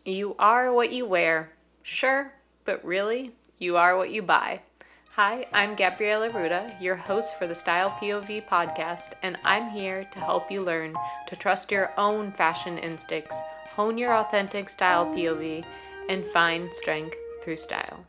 You are what you wear. Sure, but really, you are what you buy. Hi, I'm Gabriella Arruda, your host for the Style POV podcast, and I'm here to help you learn to trust your own fashion instincts, hone your authentic style POV, and find strength through style.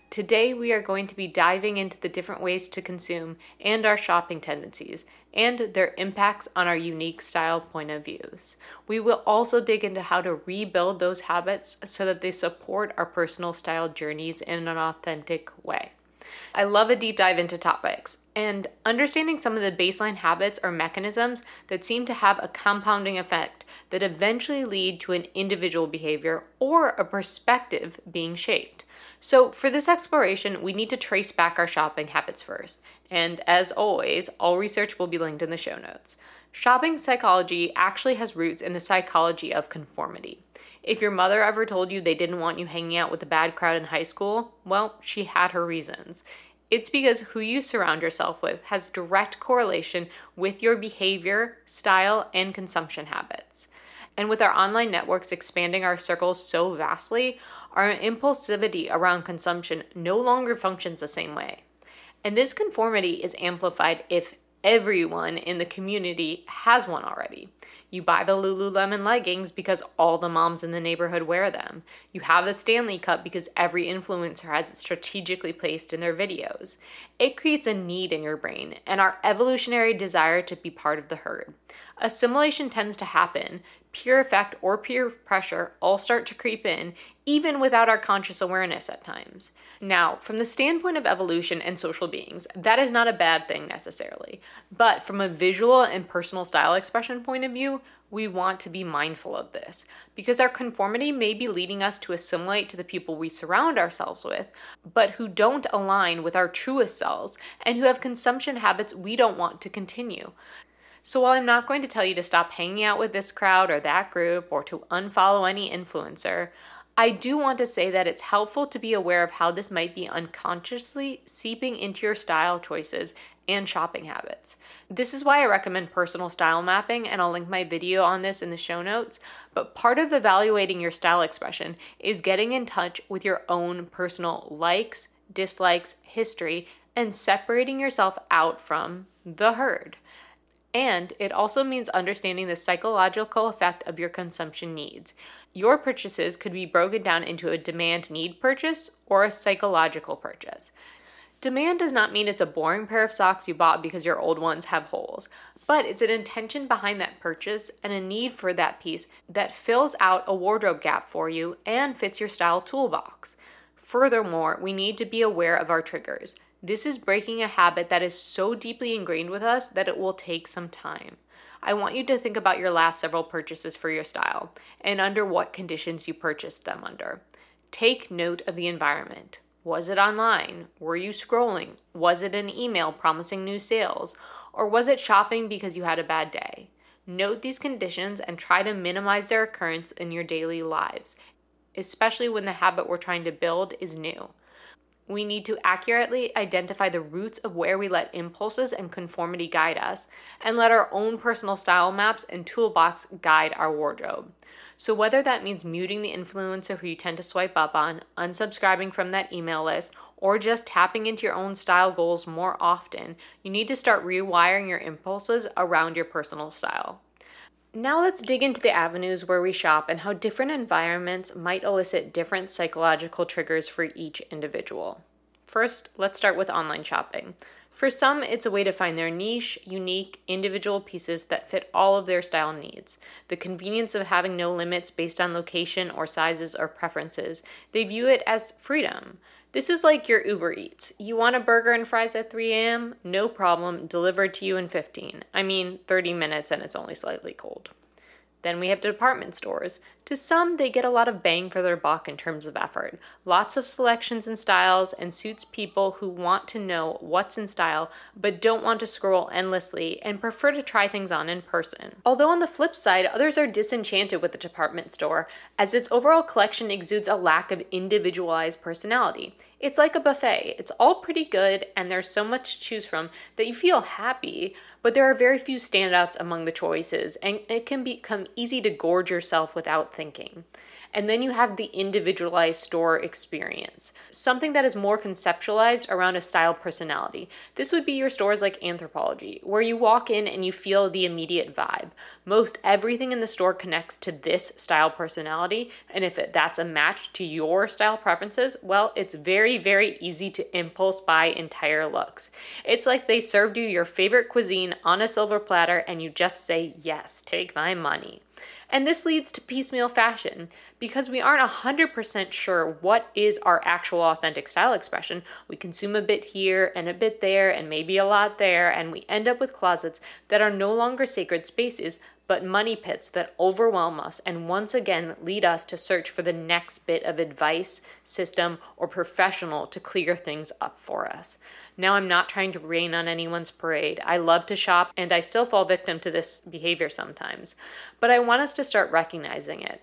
Today, we are going to be diving into the different ways to consume and our shopping tendencies and their impacts on our unique style point of views. We will also dig into how to rebuild those habits so that they support our personal style journeys in an authentic way. I love a deep dive into topics, and understanding some of the baseline habits or mechanisms that seem to have a compounding effect that eventually lead to an individual behavior or a perspective being shaped. So for this exploration, we need to trace back our shopping habits first. And as always, all research will be linked in the show notes. Shopping psychology actually has roots in the psychology of conformity. If your mother ever told you they didn't want you hanging out with the bad crowd in high school, well, she had her reasons. It's because who you surround yourself with has direct correlation with your behavior, style, and consumption habits. And with our online networks expanding our circles so vastly, our impulsivity around consumption no longer functions the same way. And this conformity is amplified if everyone in the community has one already. You buy the Lululemon leggings because all the moms in the neighborhood wear them. You have the Stanley Cup because every influencer has it strategically placed in their videos. It creates a need in your brain and our evolutionary desire to be part of the herd. Assimilation tends to happen. Peer effect or peer pressure all start to creep in, even without our conscious awareness at times. Now, from the standpoint of evolution and social beings, that is not a bad thing necessarily. But from a visual and personal style expression point of view, we want to be mindful of this because our conformity may be leading us to assimilate to the people we surround ourselves with, but who don't align with our truest selves and who have consumption habits we don't want to continue. So while I'm not going to tell you to stop hanging out with this crowd or that group or to unfollow any influencer, I do want to say that it's helpful to be aware of how this might be unconsciously seeping into your style choices and shopping habits. This is why I recommend personal style mapping, and I'll link my video on this in the show notes. But part of evaluating your style expression is getting in touch with your own personal likes, dislikes, history, and separating yourself out from the herd. And it also means understanding the psychological effect of your consumption needs. Your purchases could be broken down into a demand-need purchase or a psychological purchase. Demand does not mean it's a boring pair of socks you bought because your old ones have holes, but it's an intention behind that purchase and a need for that piece that fills out a wardrobe gap for you and fits your style toolbox. Furthermore, we need to be aware of our triggers. This is breaking a habit that is so deeply ingrained with us that it will take some time. I want you to think about your last several purchases for your style and under what conditions you purchased them under. Take note of the environment. Was it online? Were you scrolling? Was it an email promising new sales? Or was it shopping because you had a bad day? Note these conditions and try to minimize their occurrence in your daily lives, especially when the habit we're trying to build is new. We need to accurately identify the roots of where we let impulses and conformity guide us, and let our own personal style maps and toolbox guide our wardrobe. So whether that means muting the influencer who you tend to swipe up on, unsubscribing from that email list, or just tapping into your own style goals more often, you need to start rewiring your impulses around your personal style. Now let's dig into the avenues where we shop and how different environments might elicit different psychological triggers for each individual. First, let's start with online shopping. For some, it's a way to find their niche, unique, individual pieces that fit all of their style needs. The convenience of having no limits based on location or sizes or preferences. They view it as freedom. This is like your Uber Eats. You want a burger and fries at 3 a.m.? No problem, delivered to you in 30 minutes and it's only slightly cold. Then we have department stores. To some, they get a lot of bang for their buck in terms of effort. Lots of selections and styles, and suits people who want to know what's in style but don't want to scroll endlessly and prefer to try things on in person. Although on the flip side, others are disenchanted with the department store as its overall collection exudes a lack of individualized personality. It's like a buffet. It's all pretty good and there's so much to choose from that you feel happy, but there are very few standouts among the choices and it can become easy to gorge yourself without thinking. And then you have the individualized store experience, something that is more conceptualized around a style personality. This would be your stores like Anthropologie, where you walk in and you feel the immediate vibe. Most everything in the store connects to this style personality, and if that's a match to your style preferences, well, it's very, very easy to impulse buy entire looks. It's like they served you your favorite cuisine on a silver platter and you just say, yes, take my money. And this leads to piecemeal fashion. Because we aren't 100% sure what is our actual authentic style expression, we consume a bit here and a bit there and maybe a lot there, and we end up with closets that are no longer sacred spaces, but money pits that overwhelm us and once again lead us to search for the next bit of advice, system, or professional to clear things up for us. Now, I'm not trying to rain on anyone's parade. I love to shop, and I still fall victim to this behavior sometimes. But I want us to start recognizing it,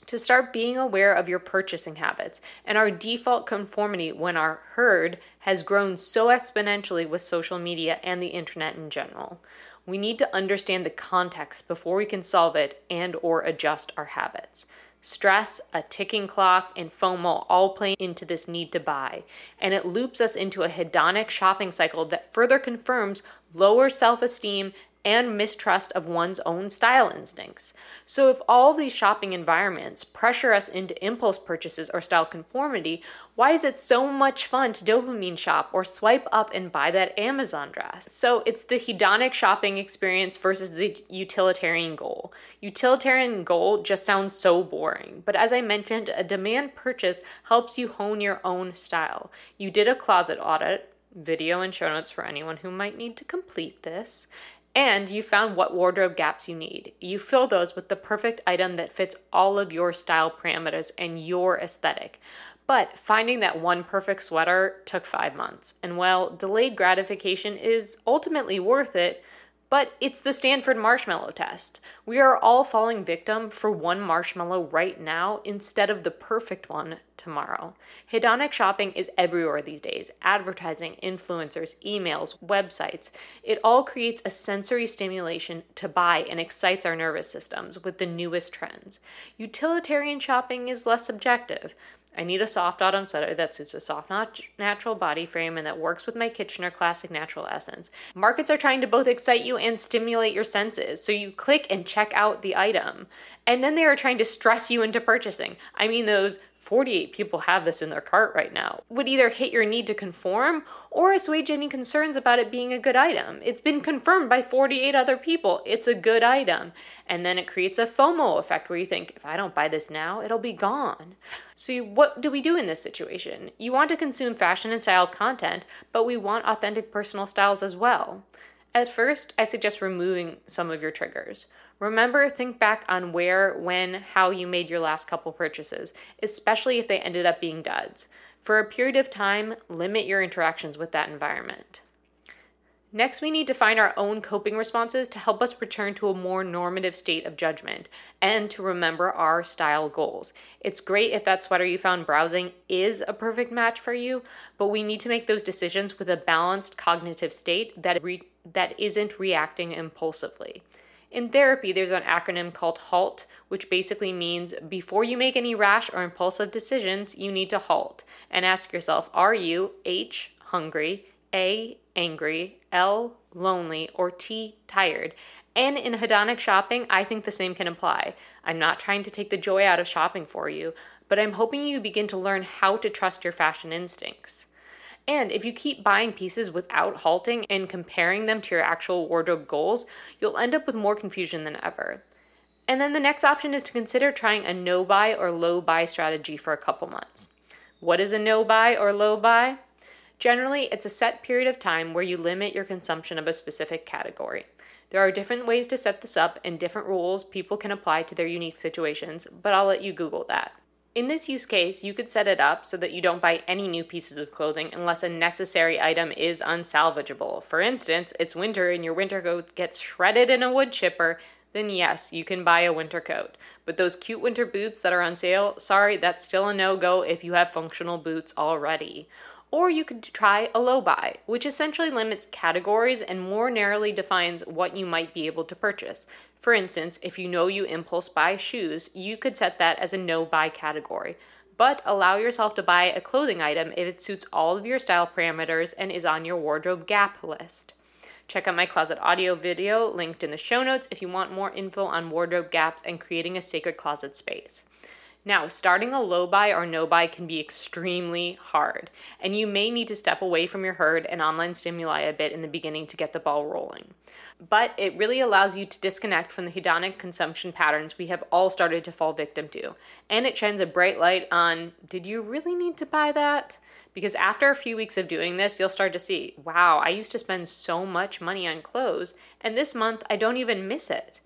to start being aware of your purchasing habits and our default conformity when our herd has grown so exponentially with social media and the internet in general. We need to understand the context before we can solve it and or adjust our habits. Stress, a ticking clock, and FOMO all play into this need to buy, and it loops us into a hedonic shopping cycle that further confirms lower self-esteem and mistrust of one's own style instincts. So if all of these shopping environments pressure us into impulse purchases or style conformity, why is it so much fun to dopamine shop or swipe up and buy that Amazon dress? So it's the hedonic shopping experience versus the utilitarian goal. Utilitarian goal just sounds so boring, but as I mentioned, a demand purchase helps you hone your own style. You did a closet audit, video and show notes for anyone who might need to complete this, and you found what wardrobe gaps you need. You fill those with the perfect item that fits all of your style parameters and your aesthetic. But finding that one perfect sweater took 5 months. And while delayed gratification is ultimately worth it, but it's the Stanford marshmallow test. We are all falling victim for one marshmallow right now instead of the perfect one tomorrow. Hedonic shopping is everywhere these days. Advertising, influencers, emails, websites. It all creates a sensory stimulation to buy and excites our nervous systems with the newest trends. Utilitarian shopping is less subjective. I need a soft autumn sweater that suits a soft natural body frame and that works with my Kitchener Classic Natural Essence. Markets are trying to both excite you and stimulate your senses, so you click and check out the item. And then they are trying to stress you into purchasing. I mean, those 48 people have this in their cart right now, would either hit your need to conform or assuage any concerns about it being a good item. It's been confirmed by 48 other people. It's a good item. And then it creates a FOMO effect where you think, if I don't buy this now, it'll be gone. So what do we do in this situation? You want to consume fashion and style content, but we want authentic personal styles as well. At first, I suggest removing some of your triggers. Remember, think back on where, when, how you made your last couple purchases, especially if they ended up being duds. For a period of time, limit your interactions with that environment. Next, we need to find our own coping responses to help us return to a more normative state of judgment and to remember our style goals. It's great if that sweater you found browsing is a perfect match for you, but we need to make those decisions with a balanced cognitive state that isn't reacting impulsively. In therapy, there's an acronym called HALT, which basically means before you make any rash or impulsive decisions, you need to halt and ask yourself, are you H, hungry, A, angry, L, lonely, or T, tired? And in hedonic shopping, I think the same can apply. I'm not trying to take the joy out of shopping for you, but I'm hoping you begin to learn how to trust your fashion instincts. And if you keep buying pieces without halting and comparing them to your actual wardrobe goals, you'll end up with more confusion than ever. And then the next option is to consider trying a no-buy or low-buy strategy for a couple months. What is a no-buy or low-buy? Generally, it's a set period of time where you limit your consumption of a specific category. There are different ways to set this up and different rules people can apply to their unique situations, but I'll let you Google that. In this use case, you could set it up so that you don't buy any new pieces of clothing unless a necessary item is unsalvageable. For instance, it's winter and your winter coat gets shredded in a wood chipper, then yes, you can buy a winter coat. But those cute winter boots that are on sale, sorry, that's still a no-go if you have functional boots already. Or you could try a low buy, which essentially limits categories and more narrowly defines what you might be able to purchase. For instance, if you know you impulse buy shoes, you could set that as a no buy category, but allow yourself to buy a clothing item if it suits all of your style parameters and is on your wardrobe gap list. Check out my closet audio video linked in the show notes if you want more info on wardrobe gaps and creating a sacred closet space. Now, starting a low buy or no buy can be extremely hard, and you may need to step away from your herd and online stimuli a bit in the beginning to get the ball rolling. But it really allows you to disconnect from the hedonic consumption patterns we have all started to fall victim to, and it shines a bright light on, did you really need to buy that? Because after a few weeks of doing this, you'll start to see, wow, I used to spend so much money on clothes, and this month I don't even miss it.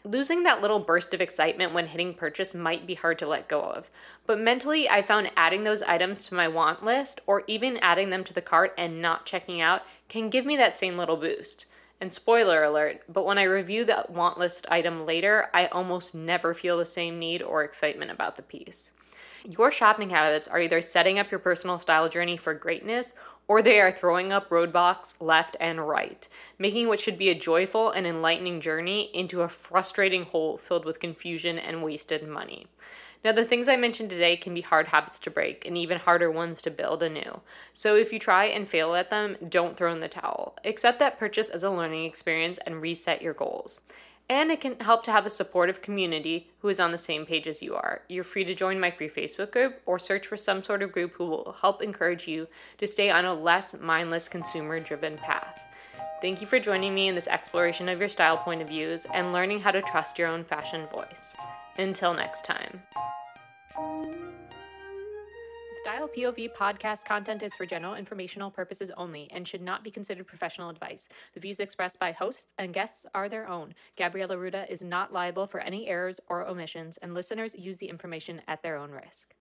Losing that little burst of excitement when hitting purchase might be hard to let go of, but mentally I found adding those items to my want list or even adding them to the cart and not checking out can give me that same little boost. And spoiler alert, but when I review the want list item later, I almost never feel the same need or excitement about the piece. Your shopping habits are either setting up your personal style journey for greatness or they are throwing up roadblocks left and right, making what should be a joyful and enlightening journey into a frustrating hole filled with confusion and wasted money. Now, the things I mentioned today can be hard habits to break and even harder ones to build anew. So if you try and fail at them, don't throw in the towel. Accept that purchase as a learning experience and reset your goals. And it can help to have a supportive community who is on the same page as you are. You're free to join my free Facebook group or search for some sort of group who will help encourage you to stay on a less mindless consumer-driven path. Thank you for joining me in this exploration of your style point of views and learning how to trust your own fashion voice. Until next time. Style POV podcast content is for general informational purposes only and should not be considered professional advice. The views expressed by hosts and guests are their own. Gabriella Arruda is not liable for any errors or omissions, and listeners use the information at their own risk.